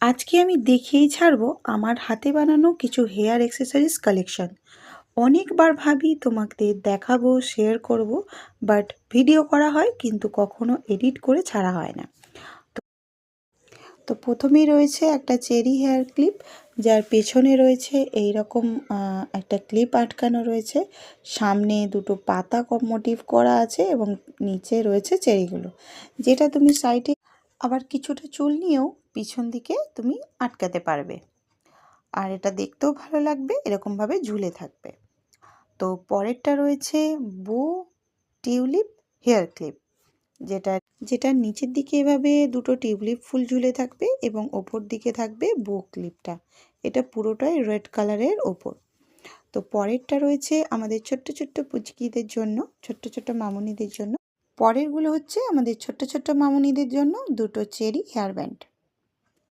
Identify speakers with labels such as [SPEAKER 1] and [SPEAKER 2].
[SPEAKER 1] আজকে আমি দেখিয়েই ছাড়বো আমার হাতে বানানো কিছু হেয়ার অ্যাক্সেসরিজ কালেকশন। অনেকবার ভাবি তোমাদের দেখাবো, শেয়ার করব, বাট ভিডিও করা হয় কিন্তু কখনো এডিট করে ছাড়া হয় না। তো প্রথমেই রয়েছে একটা চেরি হেয়ার ক্লিপ, যার পেছনে রয়েছে এই রকম একটা ক্লিপ আটকানো রয়েছে। সামনে দুটো পাতা মোটিভ করা আছে এবং নিচে রয়েছে চেরিগুলো, যেটা তুমি সাইডে আবার কিছুটা চুল নিয়েও পিছন দিকে তুমি আটকাতে পারবে। আর এটা দেখতেও ভালো লাগবে, এরকমভাবে ঝুলে থাকবে। তো পরেরটা রয়েছে বো টিউলিপ হেয়ার ক্লিপ, যেটা যেটার নিচের দিকে এভাবে দুটো টিউলিপ ফুল ঝুলে থাকবে এবং ওপর দিকে থাকবে বো ক্লিপটা। এটা পুরোটাই রেড কালারের ওপর। তো পরেরটা রয়েছে আমাদের ছোট্ট ছোট্ট পুচকিদের জন্য, ছোট্ট ছোট্ট মামুনিদের জন্য। পরেরগুলো হচ্ছে আমাদের ছোট্ট ছোট্ট মামুনিদের জন্য দুটো চেরি হেয়ার ব্যান্ড।